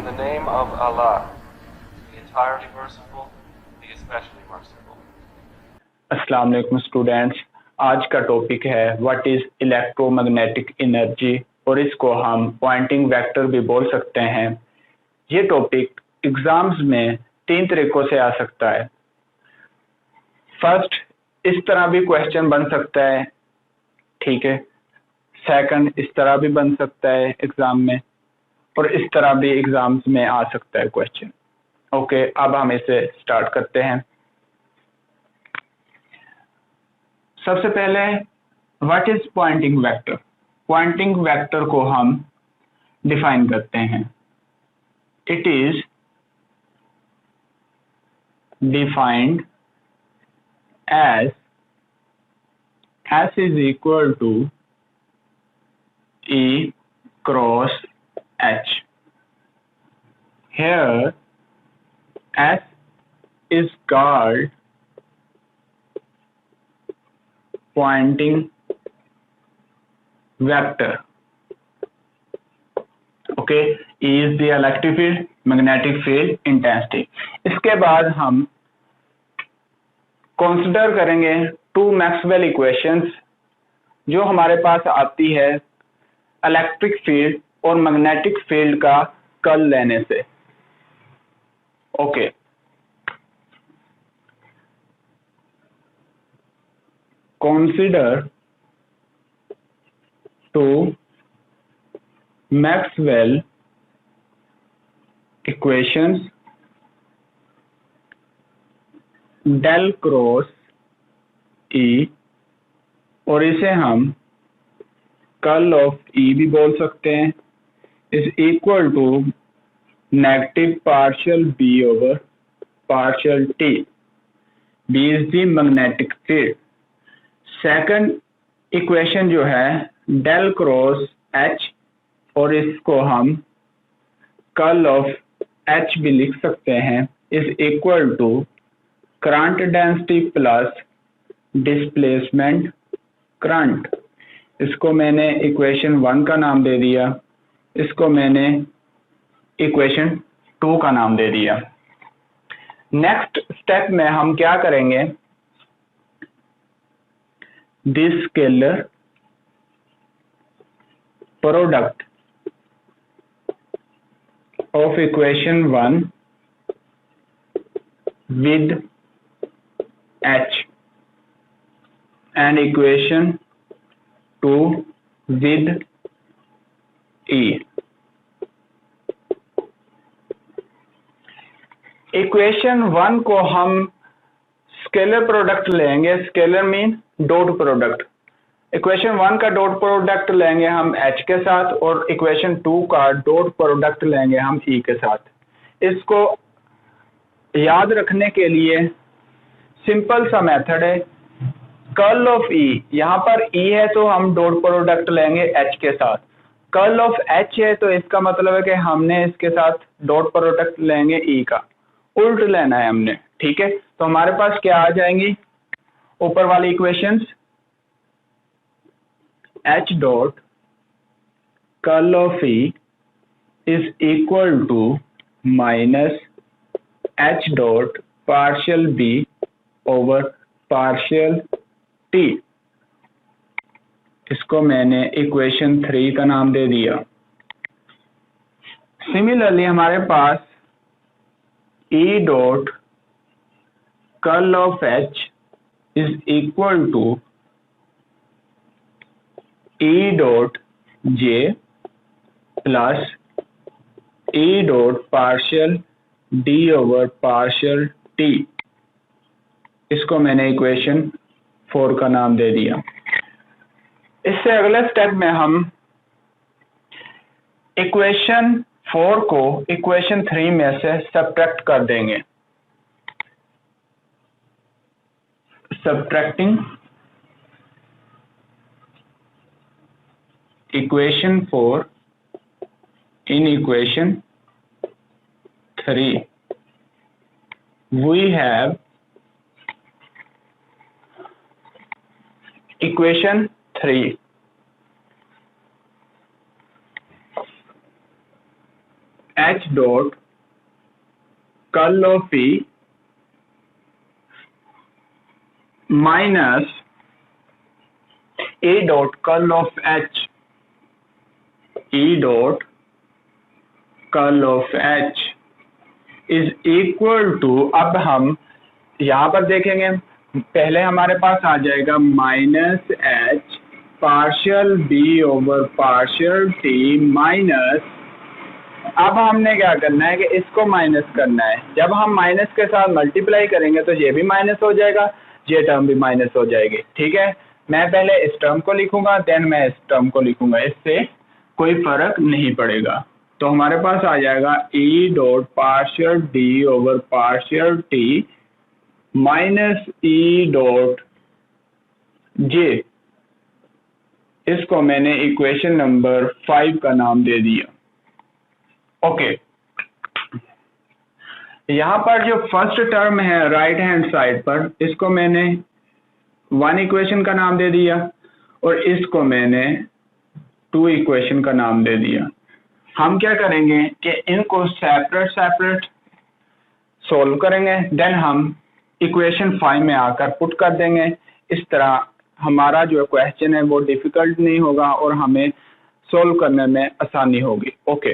the name of Allah, the entirely merciful, the especially merciful. अस्सलाम वालेकुम students. आज का टॉपिक है व्हाट इज इलेक्ट्रोमैग्नेटिक एनर्जी और इसको हम पॉइंटिंग वेक्टर भी बोल सकते हैं। ये टॉपिक एग्जाम्स में 3 तरीकों से आ सकता है। फर्स्ट, इस तरह भी क्वेश्चन बन सकता है, ठीक है। सेकंड, इस तरह भी बन सकता है एग्जाम में, और इस तरह भी एग्जाम्स में आ सकता है क्वेश्चन। ओके, अब हम इसे स्टार्ट करते हैं। सबसे पहले what is pointing vector. Pointing vector को हम डिफाइन करते हैं। It is defined as S is equal to E cross H. Here S is called pointing vector. Okay, E is the electric field, magnetic field intensity. इसके बाद हम consider करेंगे 2 Maxwell equations जो हमारे पास आती है इलेक्ट्रिक फील्ड और मैग्नेटिक फील्ड का कर्ल लेने से। Okay, consider 2 Maxwell equations del cross E, और इसे हम कर्ल ऑफ E भी बोल सकते हैं, is equal to negative partial B over partial T। B is the magnetic field. Second equation जो है डेल क्रॉस H, और इसको हम कर्ल ऑफ H भी लिख सकते हैं, is equal to current density plus displacement current. इसको मैंने इक्वेशन 1 का नाम दे दिया, इसको मैंने इक्वेशन 2 का नाम दे दिया। नेक्स्ट स्टेप में हम क्या करेंगे, this scalar product of equation 1 with H and equation 2 with E। Equation 1 को हम स्केलर प्रोडक्ट लेंगे, scalar mean dot product. Equation 1 का डॉट प्रोडक्ट लेंगे हम H के साथ, और इक्वेशन 2 का डॉट प्रोडक्ट लेंगे हम E के साथ। इसको याद रखने के लिए सिंपल सा मेथड है, कर्ल ऑफ E। यहाँ पर E है तो हम डॉट प्रोडक्ट लेंगे H के साथ। कर्ल ऑफ H है तो इसका मतलब है कि हमने इसके साथ डॉट प्रोडक्ट लेंगे E का, उल्ट लेना है हमने, ठीक है। तो हमारे पास क्या आ जाएंगी ऊपर वाली equations, H dot curl of E is equal to minus H dot partial B over partial T। इसको मैंने इक्वेशन 3 का नाम दे दिया। सिमिलरली हमारे पास E dot curl of H is equal to E dot J plus E dot partial D over partial T। इसको मैंने equation 4 का नाम दे दिया। इससे अगले स्टेप में हम इक्वेशन 4 को इक्वेशन 3 में से सब्ट्रैक्ट कर देंगे। Subtracting equation 4 in equation 3 we have equation 3 H dot curl of E minus A dot curl of H, E dot curl of H is equal to, अब हम यहां पर देखेंगे, पहले हमारे पास आ जाएगा minus H partial B over partial T minus, अब हमने क्या करना है कि इसको माइनस करना है। जब हम माइनस के साथ मल्टीप्लाई करेंगे तो ये भी माइनस हो जाएगा, ये टर्म भी माइनस हो जाएगी। ठीक है, मैं पहले इस टर्म को लिखूंगा, देन मैं इस टर्म को लिखूंगा, इससे कोई फर्क नहीं पड़ेगा। तो हमारे पास आ जाएगा E dot partial D over partial T minus E dot J, इसको मैंने इक्वेशन नंबर 5 का नाम दे दिया। ओके, यहां पर जो फर्स्ट टर्म है राइट हैंड साइड पर, इसको मैंने 1 इक्वेशन का नाम दे दिया और इसको मैंने 2 इक्वेशन का नाम दे दिया। हम क्या करेंगे कि इनको सेपरेट सेपरेट सोल्व करेंगे, देन हम इक्वेशन 5 में आकर पुट कर देंगे। इस तरह हमारा जो क्वेश्चन है वो डिफिकल्ट नहीं होगा और हमें सोल्व करने में आसानी होगी। ओके,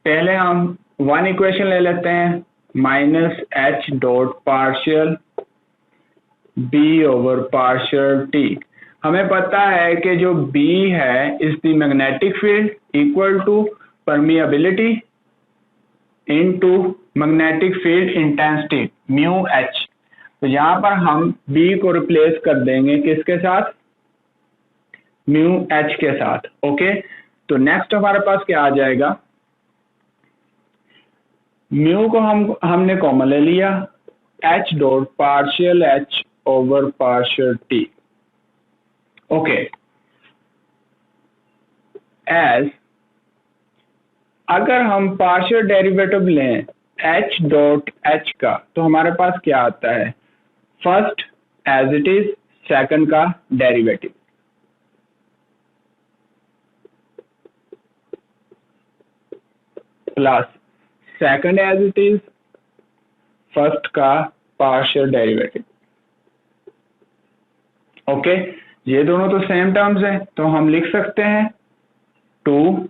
पहले हम 1 इक्वेशन ले लेते हैं, minus H dot partial B over partial T. हमें पता है कि जो बी है is the magnetic field equal to permeability into magnetic field intensity mu H. तो यहाँ पर हम बी को रिप्लेस कर देंगे किसके साथ, म्यू एच के साथ। ओके, तो नेक्स्ट हमारे पास क्या आ जाएगा, म्यू को हमने कॉमन ले लिया, H dot partial H over partial T. Okay, as अगर हम पार्शियल डेरिवेटिव लें एच डॉट एच का, तो हमारे पास क्या आता है, first as it is, second का derivative, plus second as it is, first का पार्शियल डेरिवेटिव। ओके, ये दोनों तो सेम टर्म्स हैं, तो हम लिख सकते हैं 2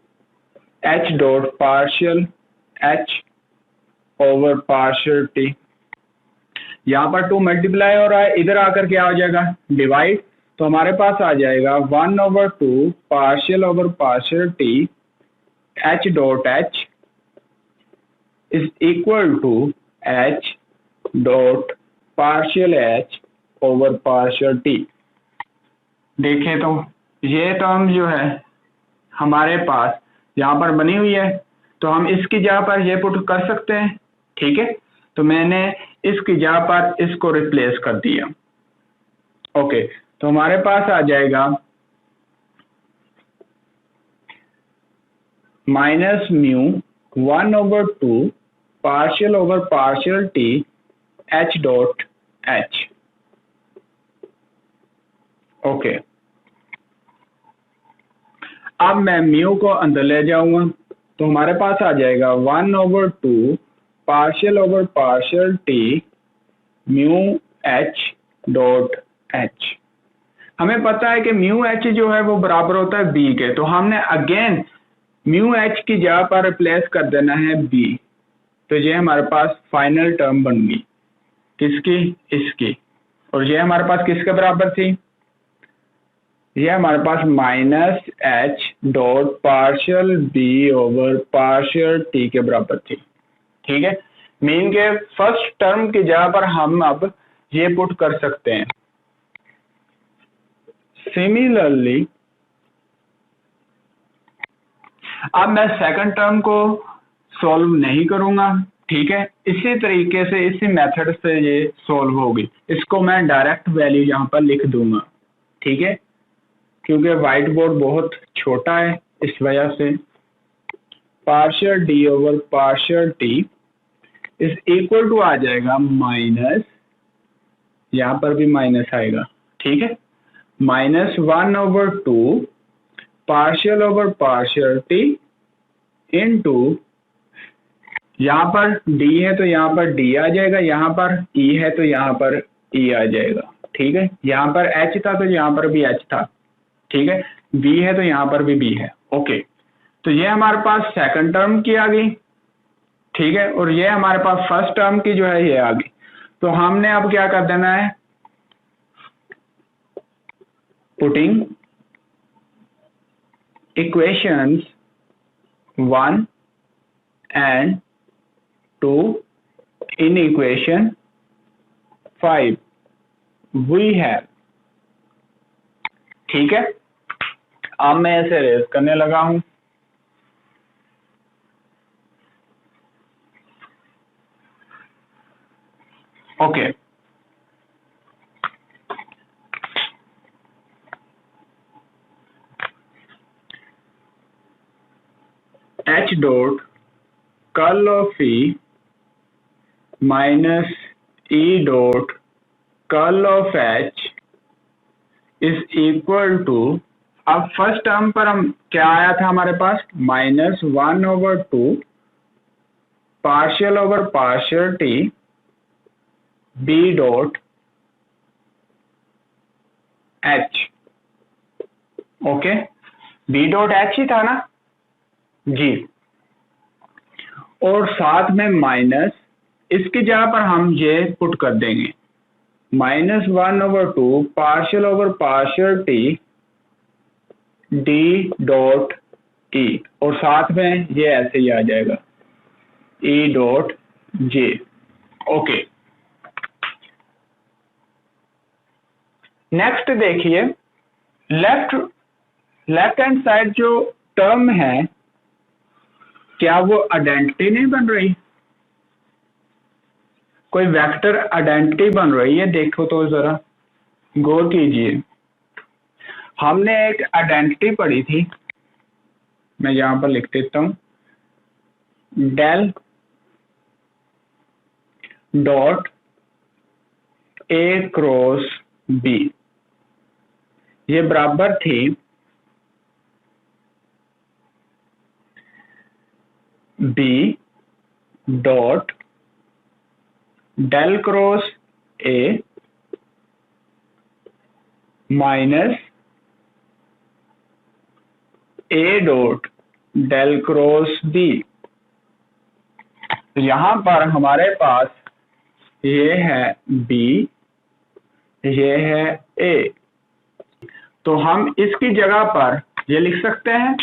H dot partial H over partial T. यहाँ पर 2 मल्टीप्लाई हो रहा है, इधर आकर क्या हो जाएगा, डिवाइड। तो हमारे पास आ जाएगा 1/2 partial over partial T H dot H is equal to H dot partial H over partial T. देखें तो ये टर्म जो है हमारे पास यहाँ पर बनी हुई है, तो हम इसकी जगह पर ये पुट कर सकते हैं। ठीक है, तो मैंने इसकी जगह पर इसको रिप्लेस कर दिया। ओके, तो हमारे पास आ जाएगा minus mu 1/2 partial over partial T H dot H. Okay, अब मैं म्यू को अंदर ले जाऊंगा, तो हमारे पास आ जाएगा 1/2 partial over partial T mu H dot H. हमें पता है कि म्यू एच जो है वो बराबर होता है बी के, तो हमने अगेन म्यू एच की जगह पर रिप्लेस कर देना है बी। तो ये हमारे पास फाइनल टर्म बन गई, किसकी, इसकी। और ये हमारे पास किसके बराबर थी, ये हमारे पास minus H dot partial B over partial T के बराबर थी। ठीक है, मीन के फर्स्ट टर्म की जगह पर हम अब ये पुट कर सकते हैं। सिमिलरली अब मैं सेकंड टर्म को सॉल्व नहीं करूंगा। ठीक है, इसी तरीके से इसी मेथड से ये सॉल्व होगी। इसको मैं डायरेक्ट वैल्यू यहाँ पर लिख दूंगा। ठीक है, क्योंकि व्हाइट बोर्ड बहुत छोटा है इस वजह से। Partial D over partial T is equal to आ जाएगा माइनस, यहाँ पर भी माइनस आएगा। ठीक है, -1/2 partial over partial T into यहाँ पर D है तो यहाँ पर D आ जाएगा, यहाँ पर E है तो यहाँ पर E आ जाएगा। ठीक है, यहाँ पर H था तो यहाँ पर भी H था। ठीक है, B है तो यहाँ पर भी B है। ओके, तो ये हमारे पास सेकंड टर्म की आ गई। ठीक है, और ये हमारे पास फर्स्ट टर्म की जो है ये आ गई। तो हमने अब क्या कर देना है, putting equations 1 and 2 in equation 5 we have। ठीक है, अब मैं इसे रेज करने लगा हूं। Okay, H dot curl of E minus E dot curl of H is equal to, अब फर्स्ट टर्म पर हम क्या आया था हमारे पास, -1/2 partial over partial T B dot H। Okay, B dot H ही था ना जी, और साथ में माइनस, इसकी जगह पर हम ये पुट कर देंगे -1/2 partial over partial T D dot E, और साथ में ये ऐसे ही आ जाएगा E dot J। Okay, next देखिए, लेफ्ट हैंड साइड जो टर्म है क्या वो आइडेंटिटी नहीं बन रही, कोई वेक्टर आइडेंटिटी बन रही है, देखो तो जरा गौर कीजिए। हमने एक आइडेंटिटी पढ़ी थी, मैं यहां पर लिख देता हूं, del dot A cross B, ये बराबर थी B dot del cross A minus A dot del cross B। तो यहां पर हमारे पास ये है B, ये है A, तो हम इसकी जगह पर ये लिख सकते हैं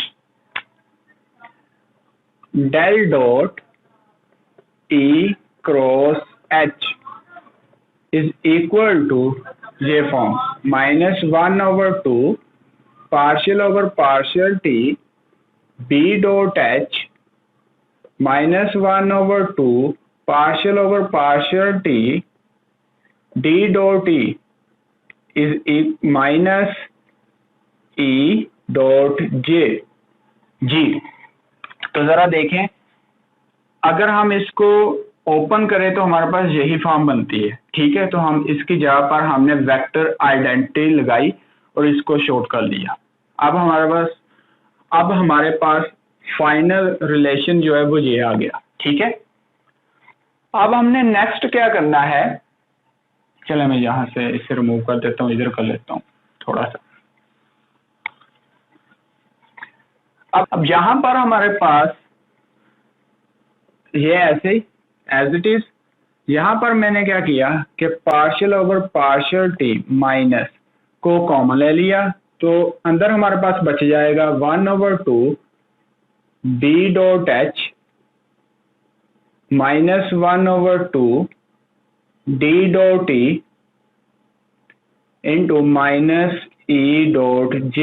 del dot E cross H is equal to ये form -1/2 partial over partial T B dot H -1/2 partial over partial T D dot E is minus E dot J जी। तो जरा देखें, अगर हम इसको ओपन करें तो हमारे पास यही फॉर्म बनती है। ठीक है, तो हम इसकी जगह पर हमने वेक्टर आइडेंटिटी लगाई और इसको शॉर्ट कर लिया। अब हमारे पास फाइनल रिलेशन जो है वो ये आ गया। ठीक है, अब हमने नेक्स्ट क्या करना है, चले मैं यहां से इसे रिमूव कर देता हूं, इधर कर लेता हूं थोड़ा सा। अब यहां पर हमारे पास ये ऐसे ही एज इट इज, यहां पर मैंने क्या किया कि partial over partial T minus को कॉमन ले लिया, तो अंदर हमारे पास बच जाएगा 1/2 B dot H -1/2 D dot E into -E dot J।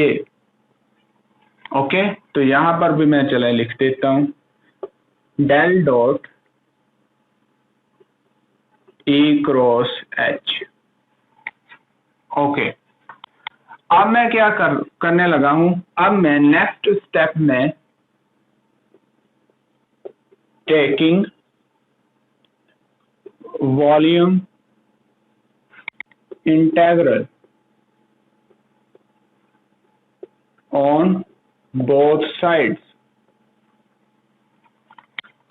Okay, तो यहां पर भी मैं चले लिख देता हूं del dot E cross H। Okay, अब मैं क्या करने लगा हूं, अब मैं नेक्स्ट स्टेप में taking volume integral on both sides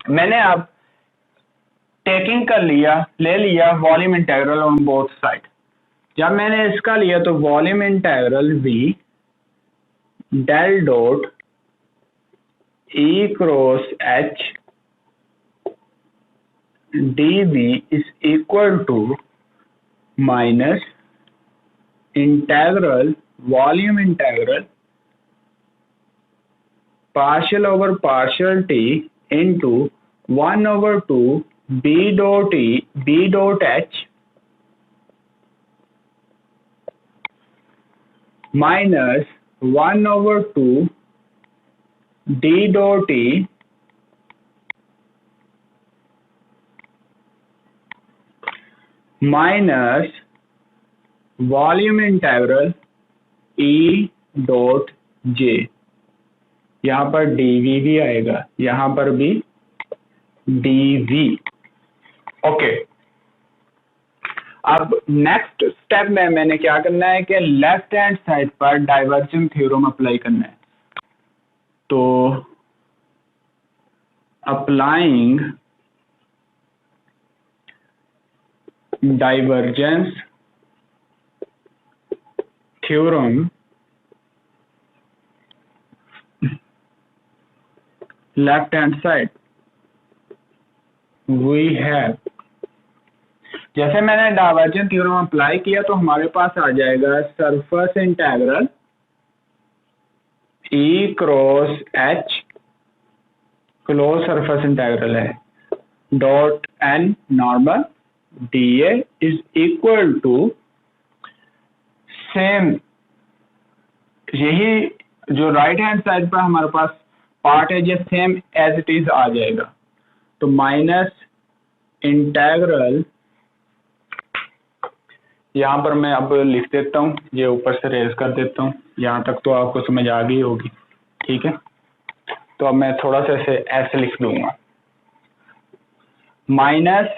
मैंने अब टेकिंग कर लिया, ले लिया volume integral on both side. जब मैंने इसका लिया तो volume integral v del dot E cross H dv is equal to minus integral volume integral partial over partial t into 1 over 2 b dot h minus 1 over 2 d dot e minus volume integral E dot J। यहाँ पर dv भी आएगा, यहाँ पर भी dv। Okay, अब next step में मैंने क्या करना है कि लेफ्ट हैंड साइड पर डाइवर्जेंस थ्योरम अप्लाई करना है। तो applying divergence theorem left hand side we have, जैसे मैंने डाइवर्जेंस थ्योरम अप्लाई किया तो हमारे पास आ जाएगा surface integral E cross H, close surface integral है, dot n normal dA is equal to same, यही जो राइट हैंड साइड पर हमारे पास पार्ट है ये सेम एज इट इज आ जाएगा। तो माइनस इंटीग्रल, यहाँ पर मैं अब लिख देता हूँ, ये ऊपर से रेज कर देता हूँ, यहाँ तक तो आपको समझ आ गई होगी, ठीक है। तो अब मैं थोड़ा सा ऐसे लिख दूंगा, minus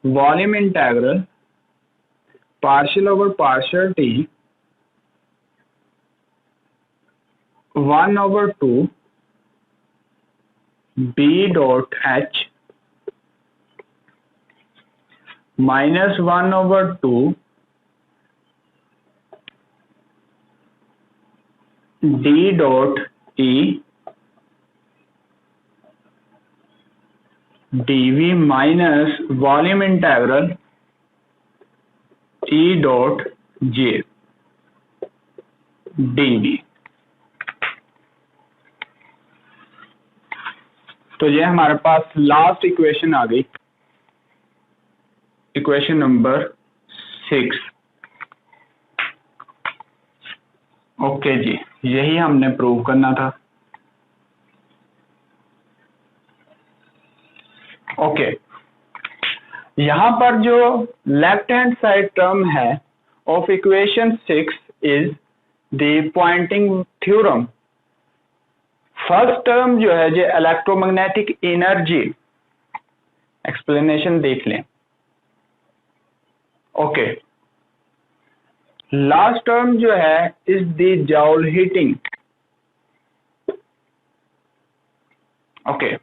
volume integral partial over partial t 1 over 2 b dot h minus 1 over 2 d dot e dv minus volume integral E dot j dv। तो ये हमारे पास लास्ट इक्वेशन आ गई, इक्वेशन नंबर 6। ओके जी, यही हमने प्रूव करना था। ओके, यहाँ पर जो लेफ्ट हैंड साइड टर्म है of equation 6 is the Poynting theorem. First term जो है जो इलेक्ट्रोमैग्नेटिक एनर्जी, एक्सप्लेनेशन देख लें। ओके, लास्ट टर्म जो है इज द जॉल हीटिंग। ओके